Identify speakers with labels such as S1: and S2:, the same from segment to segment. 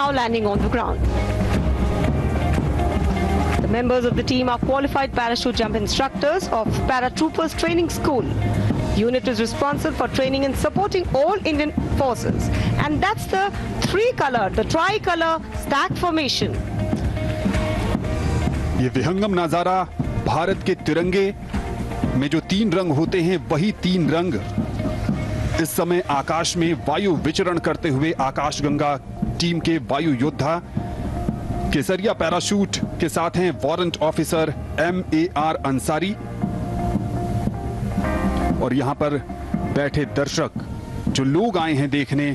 S1: now landing on the ground. The members of the team are qualified parachute jump instructors of Paratroopers Training School. Unit is responsible for training and supporting all Indian forces. And that's the tricolor stack formation.
S2: ये विहंगम नजारा भारत के तिरंगे में जो 3 रंग होते हैं वही 3 रंग इस समय आकाश में वायु विचरण करते हुए आकाशगंगा टीम के वायु योद्धा केसरिया पैराशूट के साथ हैं वारंट ऑफिसर MAR अंसारी और यहां पर बैठे दर्शक जो लोग आए हैं देखने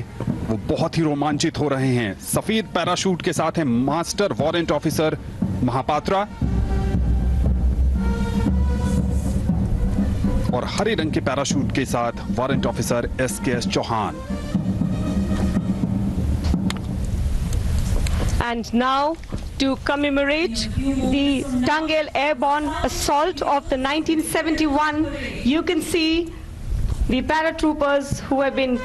S2: वो बहुत ही रोमांचित हो रहे हैं। सफेद पैराशूट के साथ हैं मास्टर वारंट ऑफिसर महापात्रा और हरे रंग के पैराशूट के साथ warrant officer SKS Chauhan.
S1: And now, to commemorate the Tangel airborne assault of the 1971, you can see the paratroopers who have been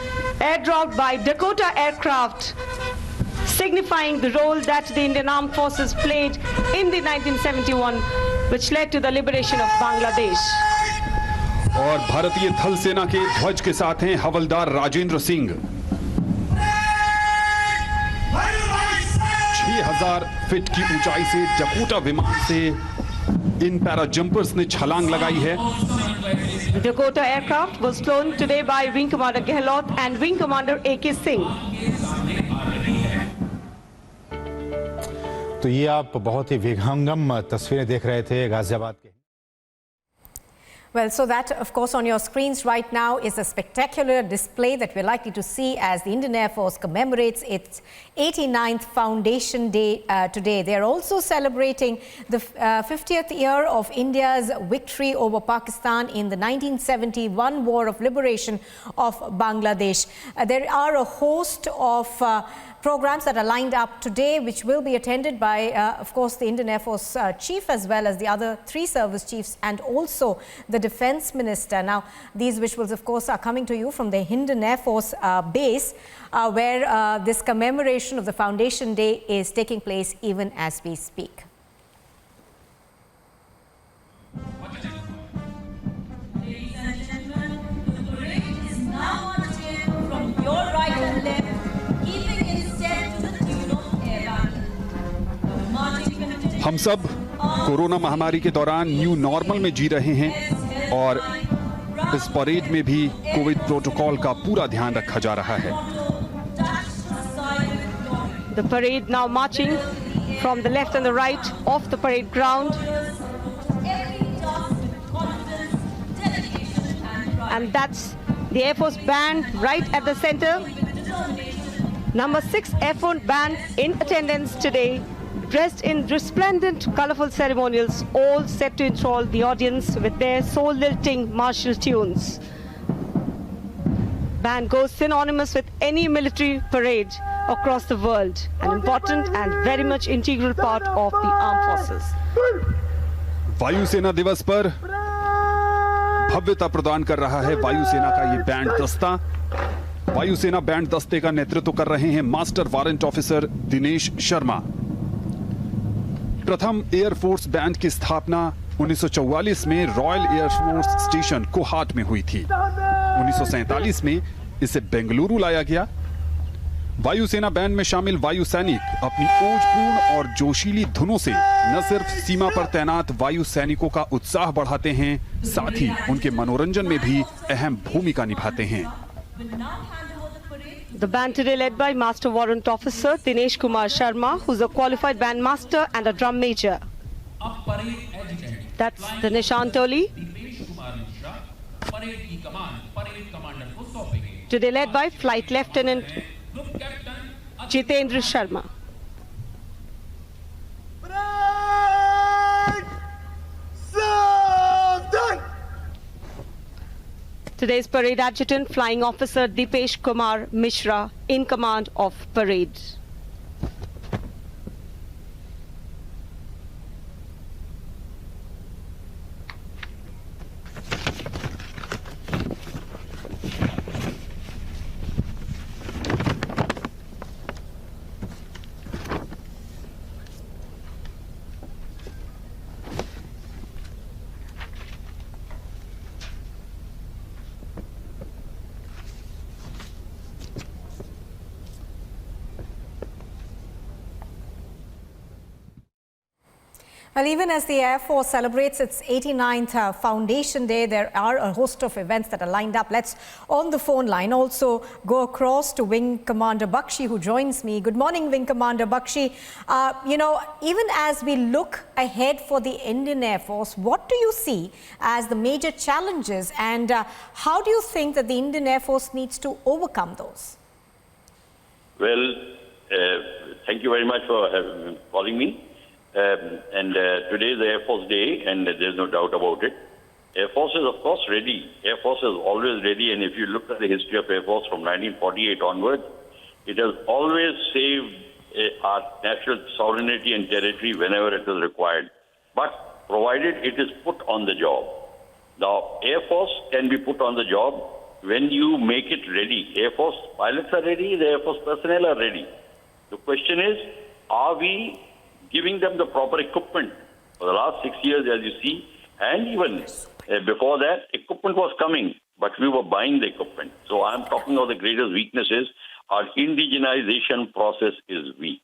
S1: airdropped by Dakota aircraft, signifying the role that the Indian Armed Forces played in the 1971, which led to the liberation of Bangladesh.
S2: और भारतीय थल सेना के ध्वज के साथ हैं हवलदार Rajendra Singh. 6000 feet की ऊंचाई से डकोटा विमान से इन पैरा जंपर्स ने छलांग लगाई है।
S1: The Dakota aircraft was flown today by Wing Commander Gehlot and Wing Commander AK Singh.
S3: तो ये आप बहुत ही विहंगम तस्वीरें देख रहे थे गाजियाबाद के।
S4: Well, so that, of course, on your screens right now is a spectacular display that we're likely to see as the Indian Air Force commemorates its 89th Foundation Day today. They're also celebrating the 50th year of India's victory over Pakistan in the 1971 War of Liberation of Bangladesh. There are a host of programs that are lined up today, which will be attended by, of course, the Indian Air Force Chief as well as the other 3 service chiefs and also the Defence Minister. Now, these visuals, of course, are coming to you from the Hindan Air Force base, where this commemoration of the Foundation Day is taking place even as we speak.
S5: Ladies and gentlemen, the parade is now undertaken from your right and left.
S2: हम सब corona महामारी के दौरान new normal में जी रहे हैं और इस परेड में भी कोविड प्रोटोकॉल का पूरा ध्यान रखा जा रहा है।
S1: The parade now marching from the left and the right of the parade ground. And that's the Air Force band right at the center. Number 6 Air Force band in attendance today, dressed in resplendent, colorful ceremonials, all set to enthrall the audience with their soul-lilting martial tunes. Band goes synonymous with any military parade across the world, an important and very much integral part of the armed forces.
S2: वायुसेना दिवस पर भव्यता प्रदान कर रहा है वायुसेना का ये बैंड दस्ता। वायुसेना बैंड दस्ते का नेतृत्व कर रहे हैं master warrant officer Dinesh Sharma. प्रथम एयरफोर्स बैंड की स्थापना 1944 में रॉयल एयरफोर्स स्टेशन कोहाट में हुई थी। 1947 में इसे बेंगलुरु लाया गया। वायुसेना बैंड में शामिल वायु सैनिक अपनी ओजपूर्ण और जोशीली धुनों से न सिर्फ सीमा पर तैनात वायु सैनिकों का उत्साह बढ़ाते हैं, साथ ही उनके मनोरंजन में भी अहम भूमिका निभाते हैं।
S1: The band today led by Master Warrant Officer Dinesh Kumar Sharma, who's a qualified band master and a drum major. That's the Nishan Toli. Today led by Flight Lieutenant Jitendra Sharma. Today's parade adjutant, Flying Officer Dipesh Kumar Mishra, in command of parade.
S4: Well, even as the Air Force celebrates its 89th Foundation Day, there are a host of events that are lined up. Let's, on the phone line, also go across to Wing Commander Bakshi, who joins me. Good morning, Wing Commander Bakshi. Even as we look ahead for the Indian Air Force, what do you see as the major challenges, and how do you think that the Indian Air Force needs to overcome those?
S6: Well, thank you very much for calling me. Today is the Air Force Day, and there's no doubt about it. Air Force is, of course, ready. Air Force is always ready, and if you look at the history of Air Force from 1948 onwards, it has always saved our national sovereignty and territory whenever it is required, but provided it is put on the job. Now, Air Force can be put on the job when you make it ready. Air Force pilots are ready, the Air Force personnel are ready. The question is, are we giving them the proper equipment? For the last 6 years, as you see, and even before that, equipment was coming, but we were buying the equipment. So I'm talking of the greatest weaknesses. Our indigenization process is weak.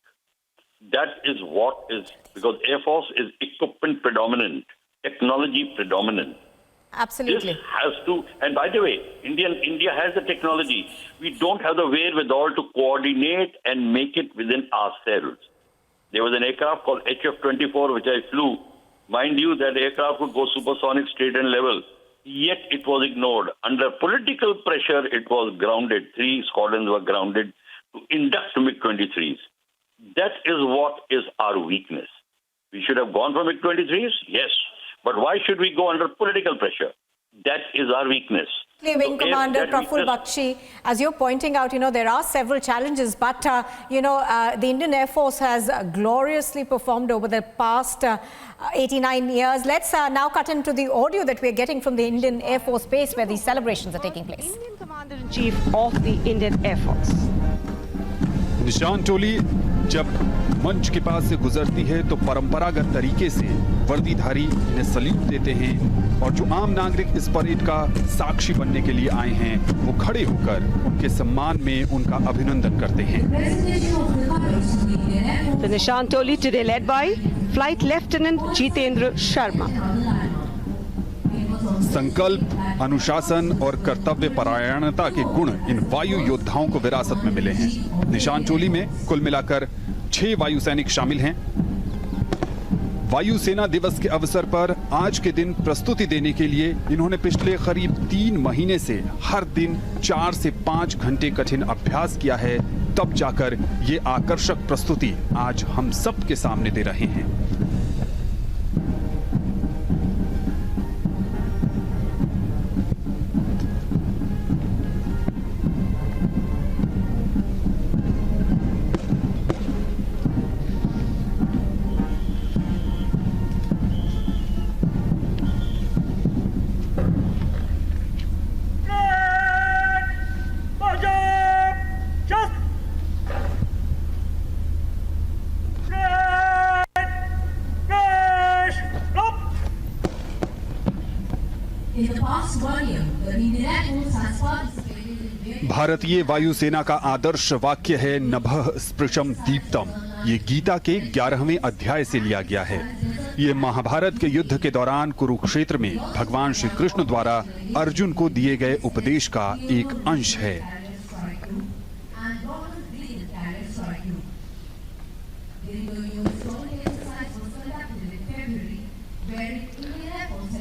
S6: That is what is, because Air Force is equipment predominant, technology predominant.
S4: Absolutely.
S6: This has to, and by the way, India has the technology. We don't have the wherewithal to coordinate and make it within ourselves. There was an aircraft called HF-24, which I flew. Mind you, that aircraft would go supersonic straight and level. Yet it was ignored. Under political pressure, it was grounded. 3 squadrons were grounded to induct MiG-23s. That is what is our weakness. We should have gone for MiG-23s, yes. But why should we go under political pressure? That is our weakness.
S4: Wing Commander Praful Bakshi, as you're pointing out, there are several challenges, but, the Indian Air Force has gloriously performed over the past 89 years. Let's now cut into the audio that we're getting from the Indian Air Force base where these celebrations are taking place.
S1: Indian Commander-in-Chief of the Indian Air Force.
S2: निशान टोली जब मंच के पास से गुजरती है तो परंपरागत तरीके से वर्दीधारी इन्हें सल्यूट देते हैं और जो आम नागरिक इस परेड का साक्षी बनने के लिए आए हैं वो खड़े होकर उनके सम्मान में उनका अभिनंदन करते हैं।
S1: The Nishan Toli today led by Flight Lieutenant Jitendra Sharma.
S2: संकल्प, अनुशासन और कर्तव्य परायणता के गुण इन वायु योद्धाओं को विरासत में मिले हैं। निशान टोली में कुल मिलाकर 6 वायु सैनिक शामिल हैं। वायुसेना दिवस के अवसर पर आज के दिन प्रस्तुति देने के लिए इन्होंने पिछले करीब 3 महीने से हर दिन 4 से 5 घंटे कठिन अभ्यास किया है, तब जाकर ये आकर्षक प्रस्तुति आज हम सब के सामने दे रहे हैं। भारतीय वायुसेना का आदर्श वाक्य है नभः स्पृशम दीप्तम। ये गीता के 11वें अध्याय से लिया गया है। ये महाभारत के युद्ध के दौरान कुरुक्षेत्र में भगवान श्री कृष्ण द्वारा अर्जुन को दिए गए उपदेश का एक अंश है।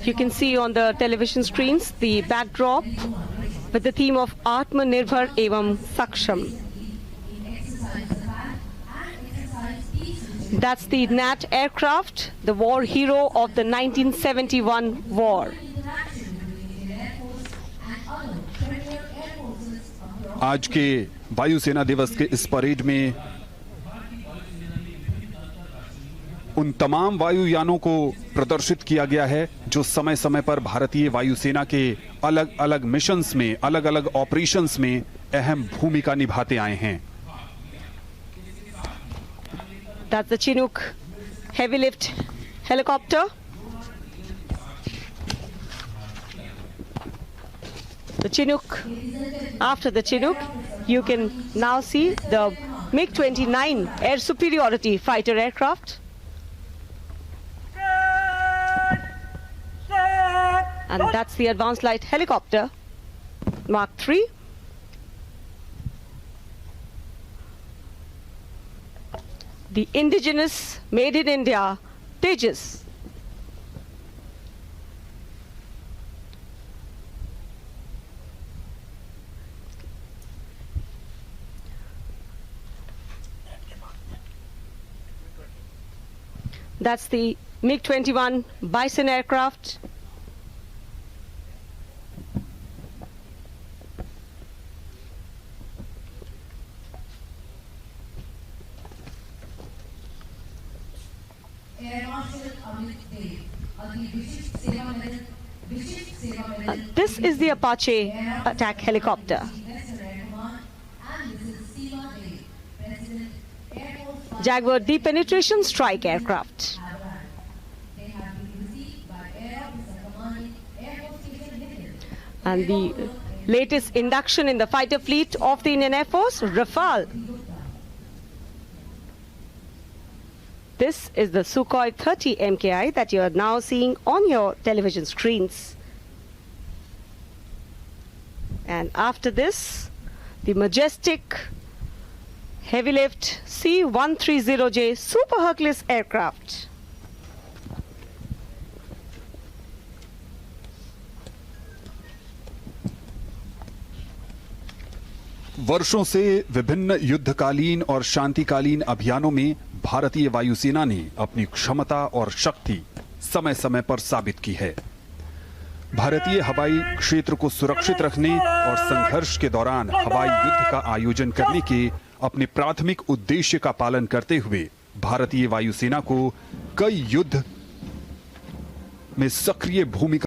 S1: You can see on the television screens the backdrop with the theme of Atmanirbhar Evam Saksham. That's the NAT aircraft, the war hero of the 1971 war.
S2: आज के वायुसेना दिवस के इस परेड में उन तमाम वायुयानों को प्रदर्शित किया गया है जो समय समय पर भारतीय वायुसेना के अलग अलग मिशंस में, अलग अलग ऑपरेशंस में अहम भूमिका निभाते आए हैं।
S1: That's the Chinook heavy lift helicopter. The Chinook, after the Chinook, you can now see the MiG-29 air superiority fighter aircraft. And that's the Advanced Light Helicopter, Mark III. The indigenous, made in India, Tejas. That's the MiG-21 Bison aircraft. This is the Apache attack helicopter. Jaguar deep penetration strike aircraft. And the latest induction in the fighter fleet of the Indian Air Force, Rafale. This is the Sukhoi 30 MKI that you are now seeing on your television screens. And after this, the majestic heavy lift C-130J Super Hercules aircraft.
S2: वर्षों से विभिन्न युद्धकालीन और शांतिकालीन अभियानों में भारतीय वायुसेना ने अपनी क्षमता और शक्ति समय समय पर साबित की है। भारतीय हवाई क्षेत्र को सुरक्षित रखने और संघर्ष के दौरान हवाई युद्ध का आयोजन करने के अपने प्राथमिक उद्देश्य का पालन करते हुए भारतीय वायुसेना को कई युद्ध में सक्रिय भूमिका